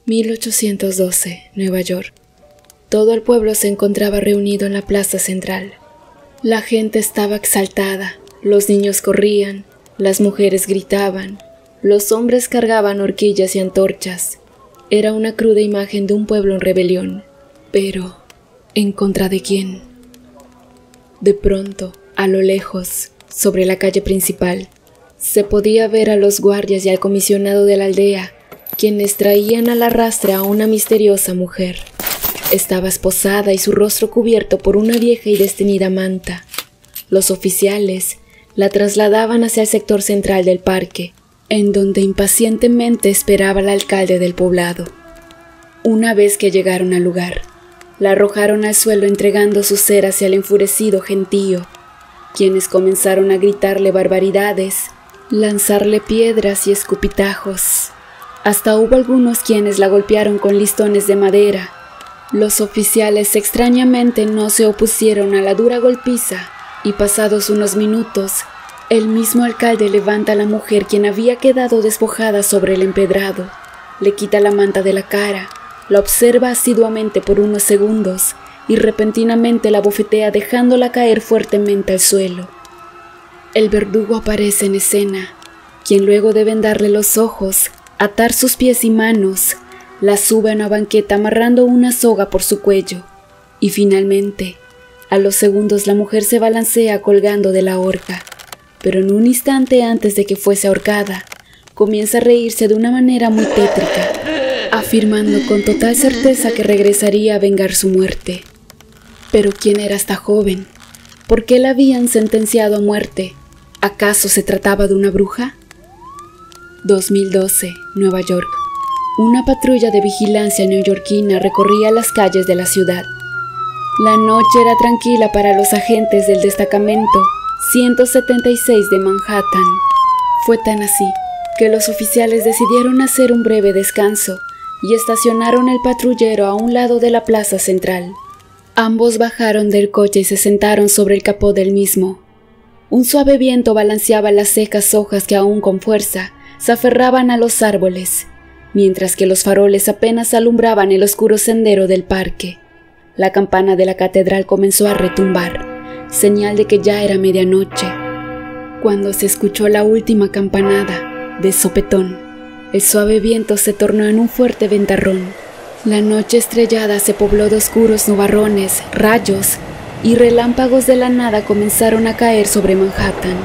1812, Nueva York. Todo el pueblo se encontraba reunido en la plaza central. La gente estaba exaltada, los niños corrían, las mujeres gritaban, los hombres cargaban horquillas y antorchas. Era una cruda imagen de un pueblo en rebelión. Pero, ¿en contra de quién? De pronto, a lo lejos, sobre la calle principal, se podía ver a los guardias y al comisionado de la aldea, quienes traían al arrastre a una misteriosa mujer. Estaba esposada y su rostro cubierto por una vieja y desteñida manta. Los oficiales la trasladaban hacia el sector central del parque, en donde impacientemente esperaba el alcalde del poblado. Una vez que llegaron al lugar, la arrojaron al suelo entregando su ser hacia el enfurecido gentío, quienes comenzaron a gritarle barbaridades, lanzarle piedras y escupitajos. Hasta hubo algunos quienes la golpearon con listones de madera. Los oficiales extrañamente no se opusieron a la dura golpiza y pasados unos minutos, el mismo alcalde levanta a la mujer quien había quedado despojada sobre el empedrado, le quita la manta de la cara, la observa asiduamente por unos segundos y repentinamente la bofetea dejándola caer fuertemente al suelo. El verdugo aparece en escena, quien luego de vendarle los ojos, atar sus pies y manos, la sube a una banqueta amarrando una soga por su cuello, y finalmente, a los segundos la mujer se balancea colgando de la horca, pero en un instante antes de que fuese ahorcada, comienza a reírse de una manera muy tétrica, afirmando con total certeza que regresaría a vengar su muerte. Pero ¿quién era esta joven? ¿Por qué la habían sentenciado a muerte? ¿Acaso se trataba de una bruja? 2012, Nueva York. Una patrulla de vigilancia neoyorquina recorría las calles de la ciudad. La noche era tranquila para los agentes del destacamento 176 de Manhattan. Fue tan así que los oficiales decidieron hacer un breve descanso y estacionaron el patrullero a un lado de la plaza central. Ambos bajaron del coche y se sentaron sobre el capó del mismo. Un suave viento balanceaba las secas hojas que aún con fuerza se aferraban a los árboles, mientras que los faroles apenas alumbraban el oscuro sendero del parque. La campana de la catedral comenzó a retumbar, señal de que ya era medianoche. Cuando se escuchó la última campanada, de sopetón, el suave viento se tornó en un fuerte ventarrón. La noche estrellada se pobló de oscuros nubarrones, rayos y relámpagos de la nada comenzaron a caer sobre Manhattan.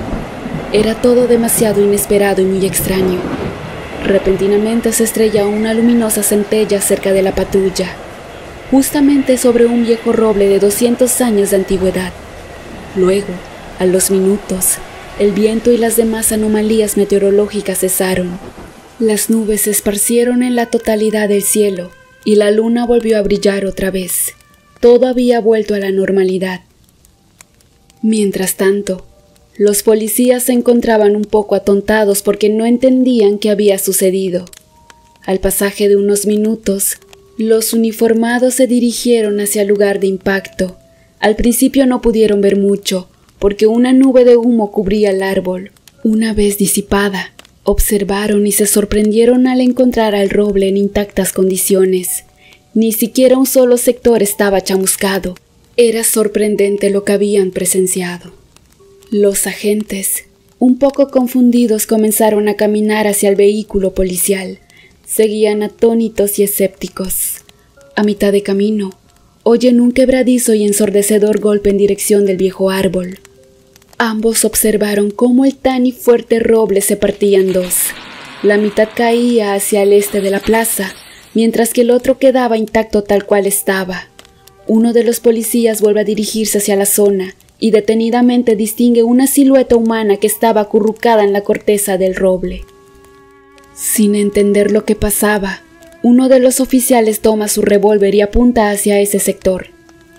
Era todo demasiado inesperado y muy extraño. Repentinamente se estrelló una luminosa centella cerca de la patrulla, justamente sobre un viejo roble de 200 años de antigüedad. Luego, a los minutos, el viento y las demás anomalías meteorológicas cesaron. Las nubes se esparcieron en la totalidad del cielo y la luna volvió a brillar otra vez. Todo había vuelto a la normalidad. Mientras tanto, los policías se encontraban un poco atontados porque no entendían qué había sucedido. Al pasaje de unos minutos, los uniformados se dirigieron hacia el lugar de impacto. Al principio no pudieron ver mucho, porque una nube de humo cubría el árbol. Una vez disipada, observaron y se sorprendieron al encontrar al roble en intactas condiciones. Ni siquiera un solo sector estaba chamuscado. Era sorprendente lo que habían presenciado. Los agentes, un poco confundidos, comenzaron a caminar hacia el vehículo policial. Seguían atónitos y escépticos. A mitad de camino, oyen un quebradizo y ensordecedor golpe en dirección del viejo árbol. Ambos observaron cómo el tan y fuerte roble se partía en dos. La mitad caía hacia el este de la plaza, mientras que el otro quedaba intacto tal cual estaba. Uno de los policías vuelve a dirigirse hacia la zona y detenidamente distingue una silueta humana que estaba acurrucada en la corteza del roble. Sin entender lo que pasaba, uno de los oficiales toma su revólver y apunta hacia ese sector.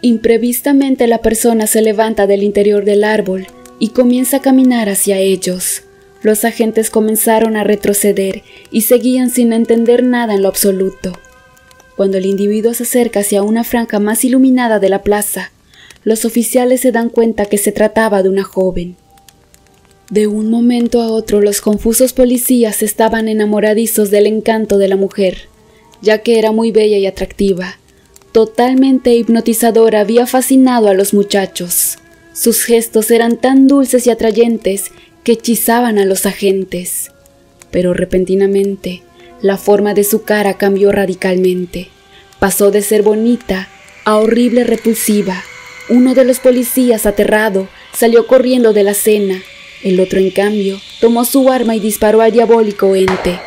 Imprevistamente la persona se levanta del interior del árbol y comienza a caminar hacia ellos. Los agentes comenzaron a retroceder y seguían sin entender nada en lo absoluto. Cuando el individuo se acerca hacia una franja más iluminada de la plaza, los oficiales se dan cuenta que se trataba de una joven. De un momento a otro los confusos policías estaban enamoradizos del encanto de la mujer. ya que era muy bella y atractiva. Totalmente hipnotizadora, había fascinado a los muchachos. Sus gestos eran tan dulces y atrayentes que hechizaban a los agentes. Pero repentinamente, la forma de su cara cambió radicalmente. Pasó de ser bonita a horrible repulsiva. Uno de los policías, aterrado, salió corriendo de la escena. El otro, en cambio, tomó su arma y disparó al diabólico ente.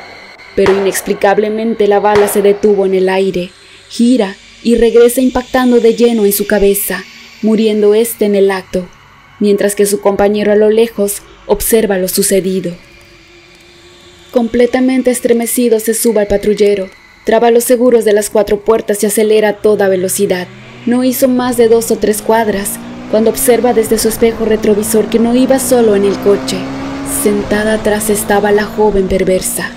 Pero inexplicablemente la bala se detuvo en el aire, gira y regresa impactando de lleno en su cabeza, muriendo éste en el acto, mientras que su compañero a lo lejos observa lo sucedido. Completamente estremecido se sube al patrullero, traba los seguros de las 4 puertas y acelera a toda velocidad. No hizo más de 2 o 3 cuadras cuando observa desde su espejo retrovisor que no iba solo en el coche. Sentada atrás estaba la joven perversa.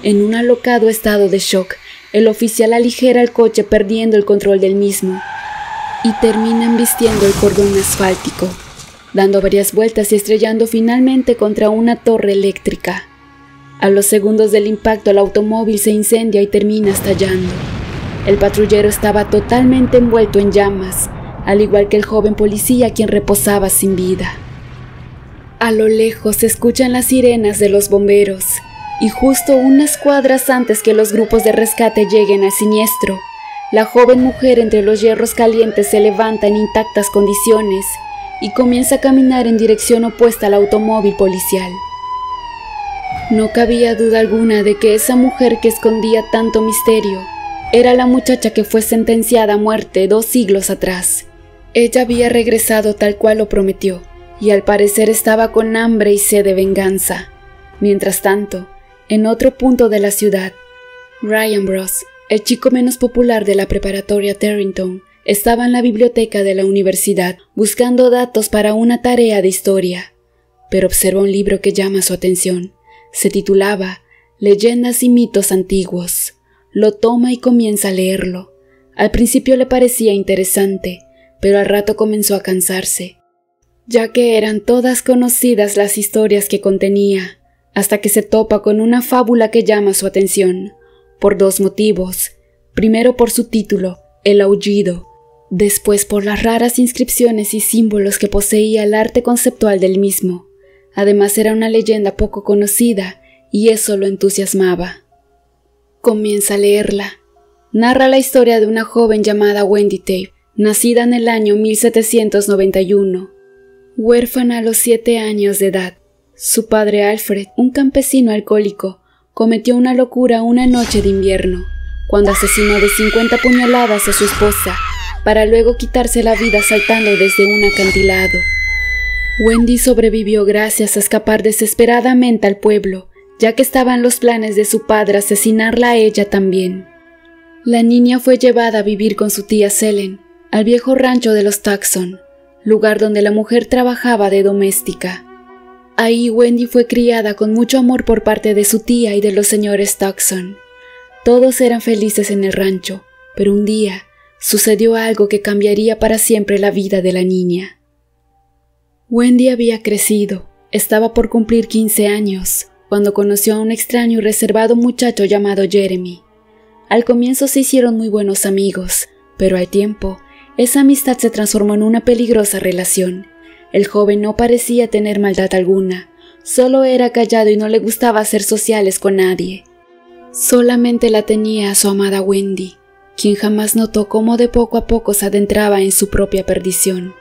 En un alocado estado de shock, el oficial aligera el coche perdiendo el control del mismo y termina embistiendo el cordón asfáltico, dando varias vueltas y estrellando finalmente contra una torre eléctrica. A los segundos del impacto el automóvil se incendia y termina estallando. El patrullero estaba totalmente envuelto en llamas, al igual que el joven policía quien reposaba sin vida. A lo lejos se escuchan las sirenas de los bomberos, y justo unas cuadras antes que los grupos de rescate lleguen al siniestro, la joven mujer entre los hierros calientes se levanta en intactas condiciones y comienza a caminar en dirección opuesta al automóvil policial. No cabía duda alguna de que esa mujer que escondía tanto misterio era la muchacha que fue sentenciada a muerte 2 siglos atrás. Ella había regresado tal cual lo prometió, y al parecer estaba con hambre y sed de venganza. Mientras tanto, en otro punto de la ciudad, Ryan Bros, el chico menos popular de la preparatoria Terrington, estaba en la biblioteca de la universidad buscando datos para una tarea de historia, pero observa un libro que llama su atención. Se titulaba Leyendas y mitos antiguos. Lo toma y comienza a leerlo. Al principio le parecía interesante, pero al rato comenzó a cansarse, ya que eran todas conocidas las historias que contenía, hasta que se topa con una fábula que llama su atención, por 2 motivos. Primero por su título, El Aullido, después por las raras inscripciones y símbolos que poseía el arte conceptual del mismo. Además era una leyenda poco conocida, y eso lo entusiasmaba. Comienza a leerla. Narra la historia de una joven llamada Wendy Tape, nacida en el año 1791, huérfana a los 7 años de edad. Su padre Alfred, un campesino alcohólico, cometió una locura una noche de invierno, cuando asesinó de 50 puñaladas a su esposa, para luego quitarse la vida saltando desde un acantilado. Wendy sobrevivió gracias a escapar desesperadamente al pueblo, ya que estaban los planes de su padre asesinarla a ella también. La niña fue llevada a vivir con su tía Selene, al viejo rancho de los Tucson, lugar donde la mujer trabajaba de doméstica. Ahí Wendy fue criada con mucho amor por parte de su tía y de los señores Tucson. Todos eran felices en el rancho, pero un día sucedió algo que cambiaría para siempre la vida de la niña. Wendy había crecido, estaba por cumplir 15 años, cuando conoció a un extraño y reservado muchacho llamado Jeremy. Al comienzo se hicieron muy buenos amigos, pero al tiempo, esa amistad se transformó en una peligrosa relación. El joven no parecía tener maldad alguna, solo era callado y no le gustaba hacer sociales con nadie. Solamente la tenía a su amada Wendy, quien jamás notó cómo de poco a poco se adentraba en su propia perdición.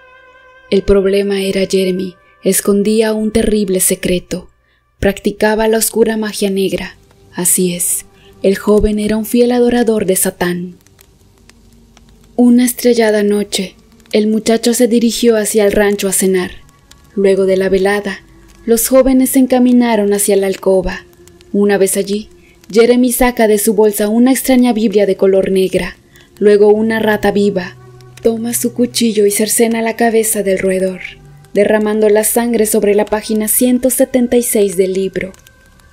El problema era Jeremy, escondía un terrible secreto. Practicaba la oscura magia negra. Así es, el joven era un fiel adorador de Satán. Una estrellada noche, el muchacho se dirigió hacia el rancho a cenar. Luego de la velada, los jóvenes se encaminaron hacia la alcoba. Una vez allí, Jeremy saca de su bolsa una extraña Biblia de color negra, luego una rata viva. Toma su cuchillo y cercena la cabeza del roedor, derramando la sangre sobre la página 176 del libro.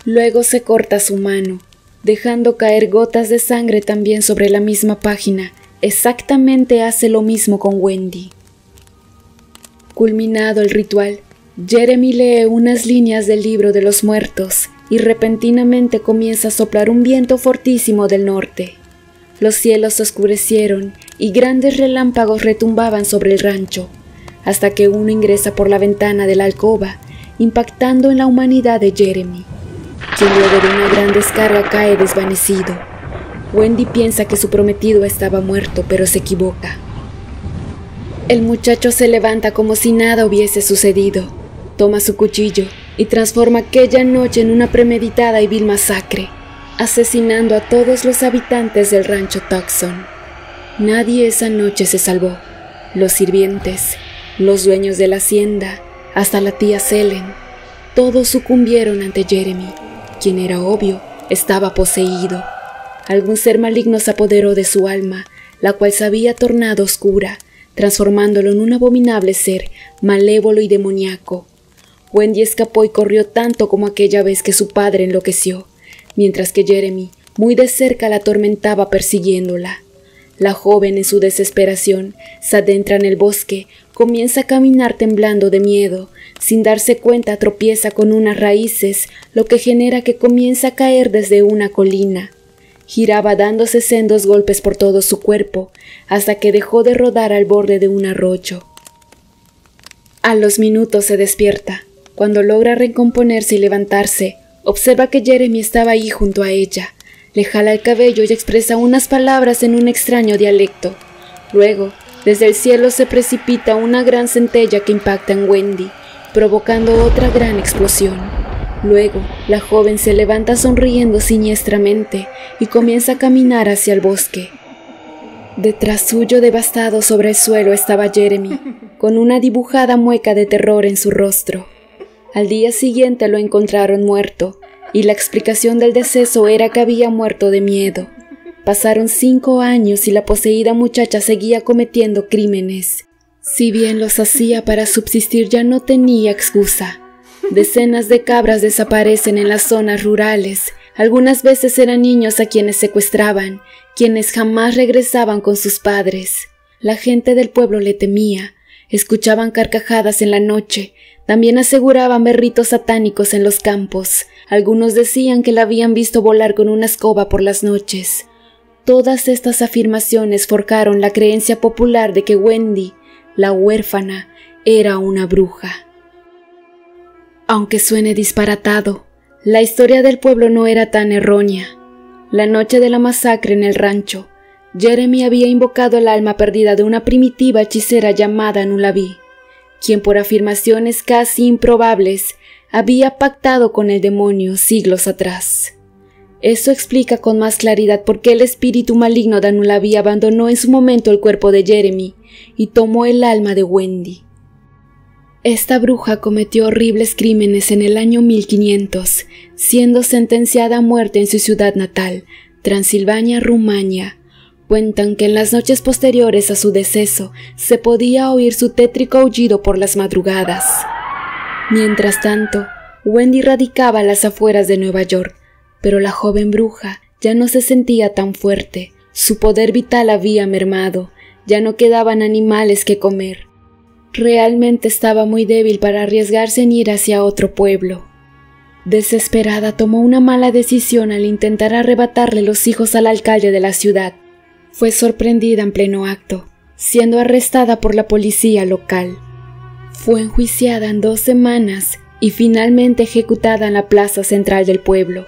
Luego se corta su mano, dejando caer gotas de sangre también sobre la misma página. Exactamente hace lo mismo con Wendy. Culminado el ritual, Jeremy lee unas líneas del libro de los muertos y repentinamente comienza a soplar un viento fortísimo del norte. Los cielos se oscurecieron y grandes relámpagos retumbaban sobre el rancho, hasta que uno ingresa por la ventana de la alcoba, impactando en la humanidad de Jeremy, quien luego de una gran descarga cae desvanecido. Wendy piensa que su prometido estaba muerto, pero se equivoca. El muchacho se levanta como si nada hubiese sucedido, toma su cuchillo y transforma aquella noche en una premeditada y vil masacre, asesinando a todos los habitantes del rancho Tucson. Nadie esa noche se salvó. Los sirvientes, los dueños de la hacienda, hasta la tía Selene, todos sucumbieron ante Jeremy, quien era obvio, estaba poseído. Algún ser maligno se apoderó de su alma, la cual se había tornado oscura, transformándolo en un abominable ser, malévolo y demoníaco. Wendy escapó y corrió tanto como aquella vez que su padre enloqueció, mientras que Jeremy, muy de cerca, la atormentaba persiguiéndola. La joven, en su desesperación, se adentra en el bosque, comienza a caminar temblando de miedo. Sin darse cuenta, tropieza con unas raíces, lo que genera que comienza a caer desde una colina. Giraba dándose sendos golpes por todo su cuerpo, hasta que dejó de rodar al borde de un arroyo. A los minutos se despierta. Cuando logra recomponerse y levantarse, observa que Jeremy estaba ahí junto a ella. Le jala el cabello y expresa unas palabras en un extraño dialecto. Luego, desde el cielo se precipita una gran centella que impacta en Wendy, provocando otra gran explosión. Luego, la joven se levanta sonriendo siniestramente y comienza a caminar hacia el bosque. Detrás suyo, devastado sobre el suelo, estaba Jeremy, con una dibujada mueca de terror en su rostro. Al día siguiente lo encontraron muerto, y la explicación del deceso era que había muerto de miedo. Pasaron 5 años y la poseída muchacha seguía cometiendo crímenes. Si bien los hacía para subsistir, ya no tenía excusa. Decenas de cabras desaparecen en las zonas rurales. Algunas veces eran niños a quienes secuestraban, quienes jamás regresaban con sus padres. La gente del pueblo le temía. Escuchaban carcajadas en la noche. También aseguraban ver ritos satánicos en los campos. Algunos decían que la habían visto volar con una escoba por las noches. Todas estas afirmaciones forjaron la creencia popular de que Wendy, la huérfana, era una bruja. Aunque suene disparatado, la historia del pueblo no era tan errónea. La noche de la masacre en el rancho, Jeremy había invocado el alma perdida de una primitiva hechicera llamada Nulaví, quien por afirmaciones casi improbables había pactado con el demonio siglos atrás. Eso explica con más claridad por qué el espíritu maligno de Nulaví abandonó en su momento el cuerpo de Jeremy y tomó el alma de Wendy. Esta bruja cometió horribles crímenes en el año 1500, siendo sentenciada a muerte en su ciudad natal, Transilvania, Rumania. Cuentan que en las noches posteriores a su deceso se podía oír su tétrico aullido por las madrugadas. Mientras tanto, Wendy radicaba a las afueras de Nueva York, pero la joven bruja ya no se sentía tan fuerte. Su poder vital había mermado, ya no quedaban animales que comer. Realmente estaba muy débil para arriesgarse en ir hacia otro pueblo. Desesperada, tomó una mala decisión al intentar arrebatarle los hijos al alcalde de la ciudad. Fue sorprendida en pleno acto, siendo arrestada por la policía local. Fue enjuiciada en 2 semanas y finalmente ejecutada en la plaza central del pueblo.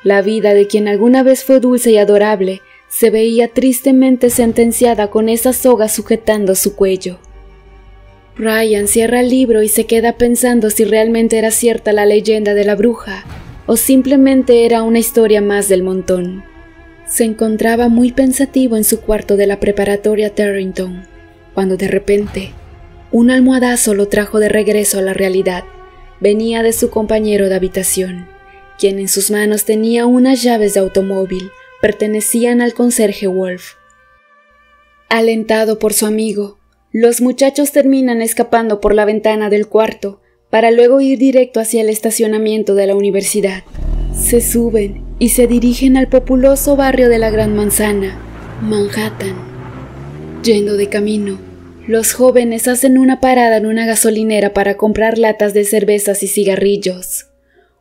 La vida de quien alguna vez fue dulce y adorable se veía tristemente sentenciada con esa soga sujetando su cuello. Ryan cierra el libro y se queda pensando si realmente era cierta la leyenda de la bruja o simplemente era una historia más del montón. Se encontraba muy pensativo en su cuarto de la preparatoria Tarrytown, cuando de repente un almohadazo lo trajo de regreso a la realidad. Venía de su compañero de habitación, quien en sus manos tenía unas llaves de automóvil, pertenecían al conserje Wolf. Alentado por su amigo, los muchachos terminan escapando por la ventana del cuarto, para luego ir directo hacia el estacionamiento de la universidad. Se suben y se dirigen al populoso barrio de la Gran Manzana, Manhattan. Yendo de camino, los jóvenes hacen una parada en una gasolinera para comprar latas de cervezas y cigarrillos.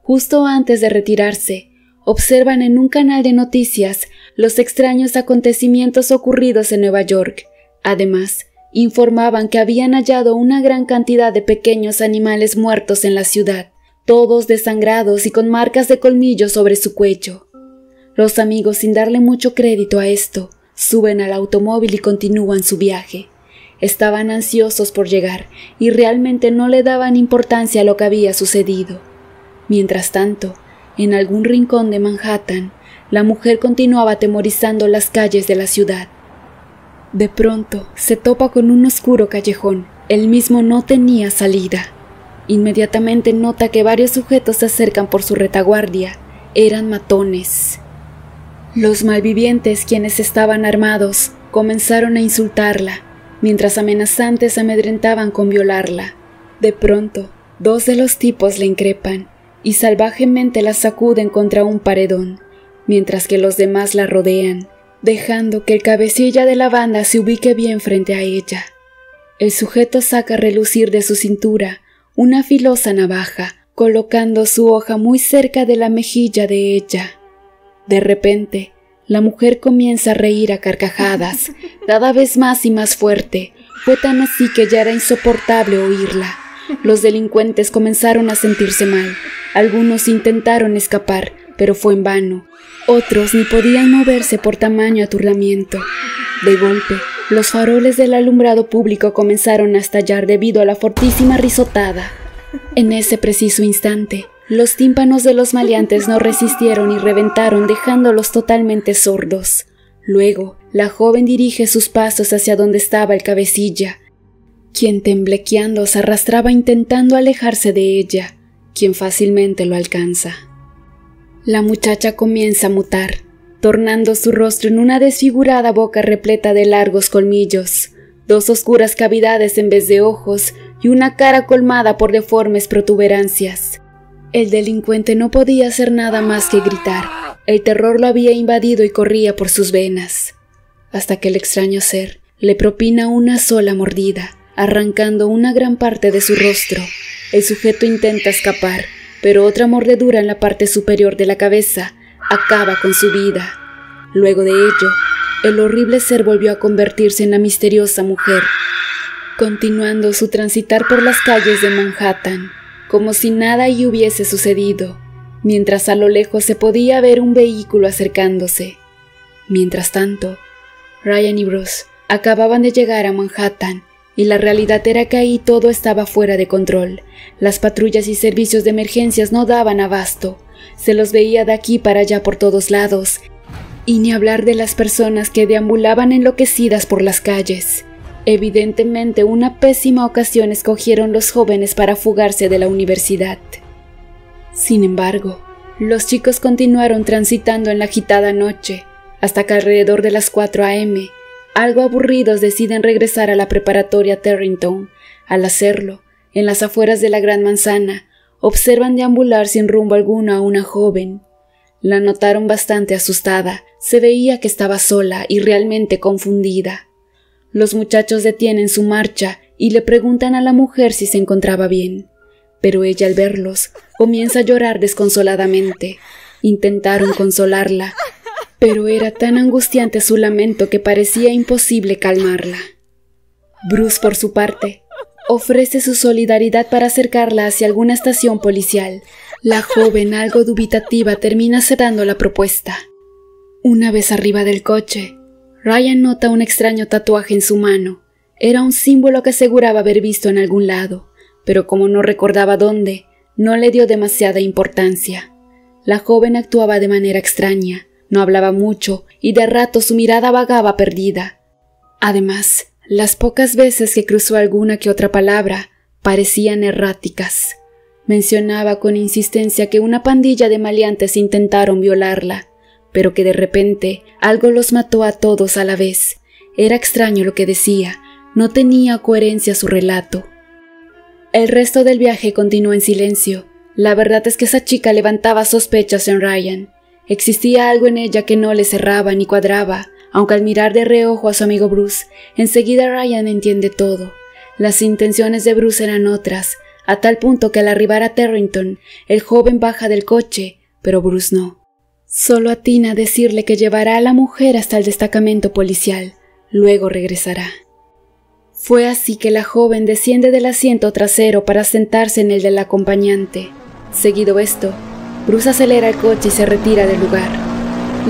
Justo antes de retirarse, observan en un canal de noticias los extraños acontecimientos ocurridos en Nueva York. Además, informaban que habían hallado una gran cantidad de pequeños animales muertos en la ciudad, todos desangrados y con marcas de colmillos sobre su cuello. Los amigos, sin darle mucho crédito a esto, suben al automóvil y continúan su viaje. Estaban ansiosos por llegar y realmente no le daban importancia a lo que había sucedido. Mientras tanto, en algún rincón de Manhattan, la mujer continuaba atemorizando las calles de la ciudad. De pronto, se topa con un oscuro callejón. El mismo no tenía salida. Inmediatamente nota que varios sujetos se acercan por su retaguardia. Eran matones. Los malvivientes, quienes estaban armados, comenzaron a insultarla, mientras amenazantes amedrentaban con violarla. De pronto, 2 de los tipos le increpan y salvajemente la sacuden contra un paredón, mientras que los demás la rodean, dejando que el cabecilla de la banda se ubique bien frente a ella. El sujeto saca a relucir de su cintura una filosa navaja, colocando su hoja muy cerca de la mejilla de ella. De repente, la mujer comienza a reír a carcajadas, cada vez más y más fuerte. Fue tan así que ya era insoportable oírla. Los delincuentes comenzaron a sentirse mal. Algunos intentaron escapar, pero fue en vano. Otros ni podían moverse por tamaño aturdimiento. De golpe, los faroles del alumbrado público comenzaron a estallar debido a la fortísima risotada. En ese preciso instante, los tímpanos de los maleantes no resistieron y reventaron, dejándolos totalmente sordos. Luego, la joven dirige sus pasos hacia donde estaba el cabecilla, quien temblequeando se arrastraba intentando alejarse de ella, quien fácilmente lo alcanza. La muchacha comienza a mutar, tornando su rostro en una desfigurada boca repleta de largos colmillos, 2 oscuras cavidades en vez de ojos y una cara colmada por deformes protuberancias. El delincuente no podía hacer nada más que gritar. El terror lo había invadido y corría por sus venas, hasta que el extraño ser le propina una sola mordida, arrancando una gran parte de su rostro. El sujeto intenta escapar, pero otra mordedura en la parte superior de la cabeza acaba con su vida. Luego de ello, el horrible ser volvió a convertirse en la misteriosa mujer, continuando su transitar por las calles de Manhattan, como si nada allí hubiese sucedido, mientras a lo lejos se podía ver un vehículo acercándose. Mientras tanto, Ryan y Bruce acababan de llegar a Manhattan, y la realidad era que ahí todo estaba fuera de control. Las patrullas y servicios de emergencias no daban abasto. Se los veía de aquí para allá por todos lados, y ni hablar de las personas que deambulaban enloquecidas por las calles. Evidentemente, una pésima ocasión escogieron los jóvenes para fugarse de la universidad. Sin embargo, los chicos continuaron transitando en la agitada noche, hasta que alrededor de las 4 a.m., algo aburridos deciden regresar a la preparatoria Tarrytown. Al hacerlo, en las afueras de la Gran Manzana, observan deambular sin rumbo alguno a una joven. La notaron bastante asustada, se veía que estaba sola y realmente confundida. Los muchachos detienen su marcha y le preguntan a la mujer si se encontraba bien, pero ella al verlos comienza a llorar desconsoladamente. Intentaron consolarla, pero era tan angustiante su lamento que parecía imposible calmarla. Bruce, por su parte, ofrece su solidaridad para acercarla hacia alguna estación policial. La joven, algo dubitativa, termina aceptando la propuesta. Una vez arriba del coche, Ryan nota un extraño tatuaje en su mano. Era un símbolo que aseguraba haber visto en algún lado, pero como no recordaba dónde, no le dio demasiada importancia. La joven actuaba de manera extraña, no hablaba mucho y de rato su mirada vagaba perdida. Además, las pocas veces que cruzó alguna que otra palabra parecían erráticas. Mencionaba con insistencia que una pandilla de maleantes intentaron violarla, pero que de repente algo los mató a todos a la vez. Era extraño lo que decía, no tenía coherencia su relato. El resto del viaje continuó en silencio. La verdad es que esa chica levantaba sospechas en Ryan. Existía algo en ella que no le cerraba ni cuadraba, aunque al mirar de reojo a su amigo Bruce, enseguida Ryan entiende todo. Las intenciones de Bruce eran otras, a tal punto que al arribar a Tarrytown, el joven baja del coche, pero Bruce no. Solo atina a decirle que llevará a la mujer hasta el destacamento policial, luego regresará. Fue así que la joven desciende del asiento trasero para sentarse en el del acompañante. Seguido esto, Bruce acelera el coche y se retira del lugar.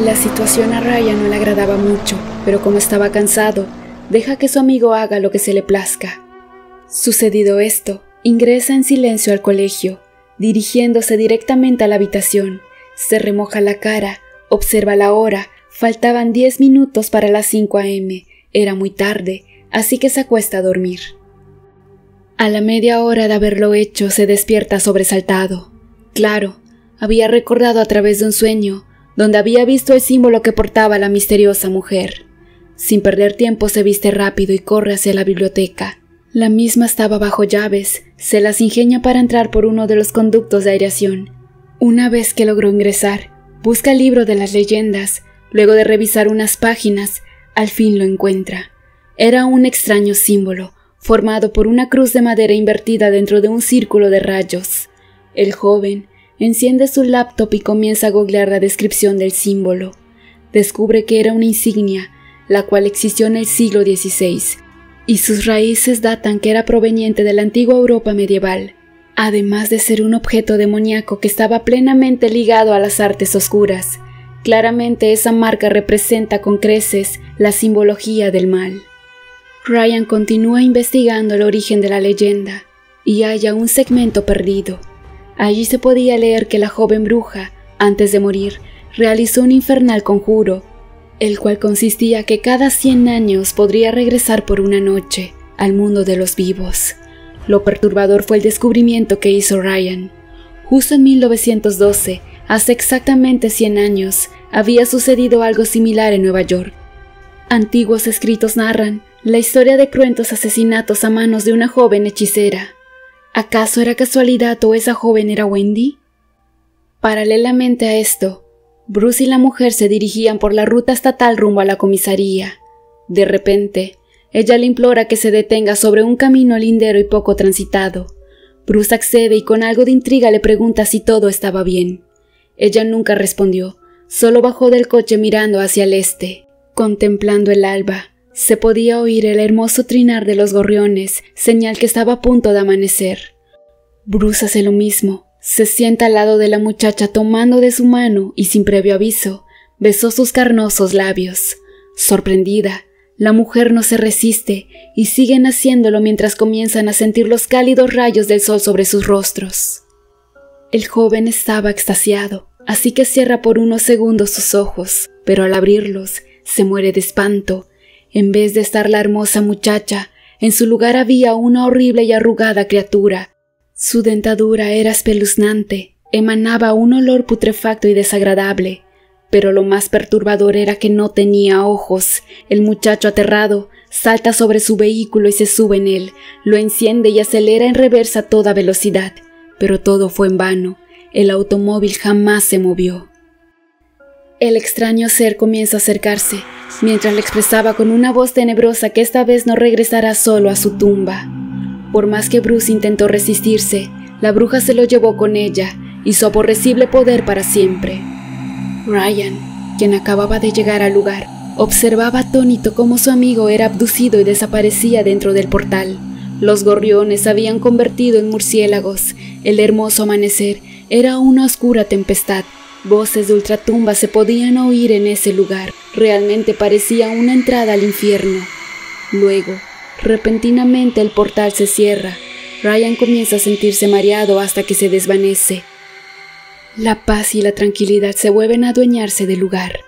La situación a Ryan no le agradaba mucho, pero como estaba cansado, deja que su amigo haga lo que se le plazca. Sucedido esto, ingresa en silencio al colegio, dirigiéndose directamente a la habitación. Se remoja la cara, observa la hora, faltaban 10 minutos para las 5 a.m., era muy tarde, así que se acuesta a dormir. A la media hora de haberlo hecho, se despierta sobresaltado. Claro, había recordado a través de un sueño, donde había visto el símbolo que portaba la misteriosa mujer. Sin perder tiempo se viste rápido y corre hacia la biblioteca. La misma estaba bajo llaves, se las ingenia para entrar por uno de los conductos de aireación. Una vez que logró ingresar, busca el libro de las leyendas, luego de revisar unas páginas, al fin lo encuentra. Era un extraño símbolo, formado por una cruz de madera invertida dentro de un círculo de rayos. El joven enciende su laptop y comienza a googlear la descripción del símbolo. Descubre que era una insignia, la cual existió en el siglo XVI, y sus raíces datan que era proveniente de la antigua Europa medieval, además de ser un objeto demoníaco que estaba plenamente ligado a las artes oscuras. Claramente esa marca representa con creces la simbología del mal. Ryan continúa investigando el origen de la leyenda y halla un segmento perdido. Allí se podía leer que la joven bruja, antes de morir, realizó un infernal conjuro, el cual consistía que cada 100 años podría regresar por una noche al mundo de los vivos. Lo perturbador fue el descubrimiento que hizo Ryan. Justo en 1912, hace exactamente 100 años, había sucedido algo similar en Nueva York. Antiguos escritos narran la historia de cruentos asesinatos a manos de una joven hechicera. ¿Acaso era casualidad o esa joven era Wendy? Paralelamente a esto, Bruce y la mujer se dirigían por la ruta estatal rumbo a la comisaría. De repente, ella le implora que se detenga sobre un camino lindero y poco transitado. Bruce accede y con algo de intriga le pregunta si todo estaba bien. Ella nunca respondió, solo bajó del coche mirando hacia el este. Contemplando el alba, se podía oír el hermoso trinar de los gorriones, señal que estaba a punto de amanecer. Bruce hace lo mismo, se sienta al lado de la muchacha tomando de su mano y sin previo aviso, besó sus carnosos labios. Sorprendida, la mujer no se resiste y siguen haciéndolo mientras comienzan a sentir los cálidos rayos del sol sobre sus rostros. El joven estaba extasiado, así que cierra por unos segundos sus ojos, pero al abrirlos, se muere de espanto. En vez de estar la hermosa muchacha, en su lugar había una horrible y arrugada criatura. Su dentadura era espeluznante, emanaba un olor putrefacto y desagradable, pero lo más perturbador era que no tenía ojos. El muchacho, aterrado, salta sobre su vehículo y se sube en él, lo enciende y acelera en reversa a toda velocidad, pero todo fue en vano, el automóvil jamás se movió. El extraño ser comienza a acercarse, mientras le expresaba con una voz tenebrosa que esta vez no regresará solo a su tumba. Por más que Bruce intentó resistirse, la bruja se lo llevó con ella y su aborrecible poder para siempre. Ryan, quien acababa de llegar al lugar, observaba atónito cómo su amigo era abducido y desaparecía dentro del portal. Los gorriones se habían convertido en murciélagos, el hermoso amanecer era una oscura tempestad. Voces de ultratumba se podían oír en ese lugar. Realmente parecía una entrada al infierno. Luego, repentinamente el portal se cierra. Ryan comienza a sentirse mareado hasta que se desvanece. La paz y la tranquilidad se vuelven a adueñarse del lugar.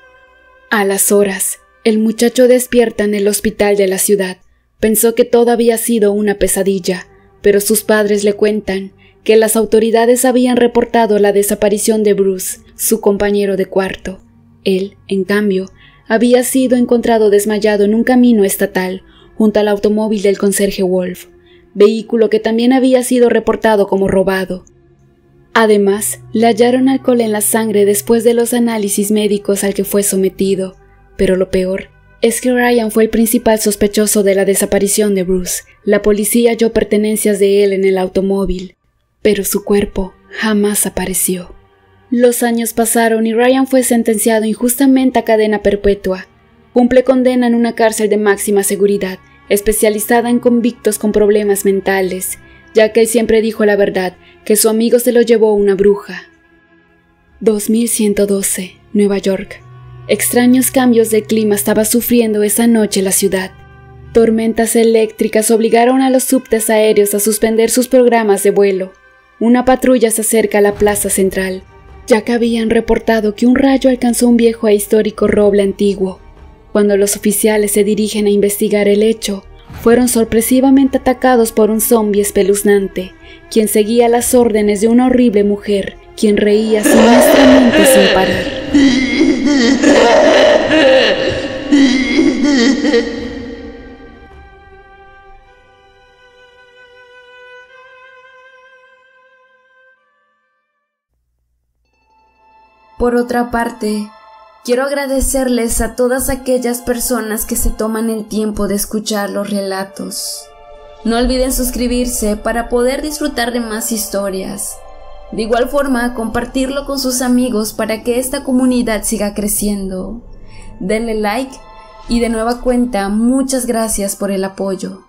A las horas, el muchacho despierta en el hospital de la ciudad. Pensó que todo había sido una pesadilla, pero sus padres le cuentan que las autoridades habían reportado la desaparición de Bruce, su compañero de cuarto. Él, en cambio, había sido encontrado desmayado en un camino estatal, junto al automóvil del conserje Wolf, vehículo que también había sido reportado como robado. Además, le hallaron alcohol en la sangre después de los análisis médicos al que fue sometido, pero lo peor es que Ryan fue el principal sospechoso de la desaparición de Bruce. La policía halló pertenencias de él en el automóvil, pero su cuerpo jamás apareció. Los años pasaron y Ryan fue sentenciado injustamente a cadena perpetua. Cumple condena en una cárcel de máxima seguridad, especializada en convictos con problemas mentales, ya que él siempre dijo la verdad, que su amigo se lo llevó una bruja. 2112, Nueva York. Extraños cambios de clima estaba sufriendo esa noche la ciudad. Tormentas eléctricas obligaron a los subtes aéreos a suspender sus programas de vuelo. Una patrulla se acerca a la plaza central, ya que habían reportado que un rayo alcanzó un viejo e histórico roble antiguo. Cuando los oficiales se dirigen a investigar el hecho, fueron sorpresivamente atacados por un zombi espeluznante, quien seguía las órdenes de una horrible mujer, quien reía sinistramente sin parar. Por otra parte, quiero agradecerles a todas aquellas personas que se toman el tiempo de escuchar los relatos. No olviden suscribirse para poder disfrutar de más historias. De igual forma, compartirlo con sus amigos para que esta comunidad siga creciendo. Denle like y de nueva cuenta, muchas gracias por el apoyo.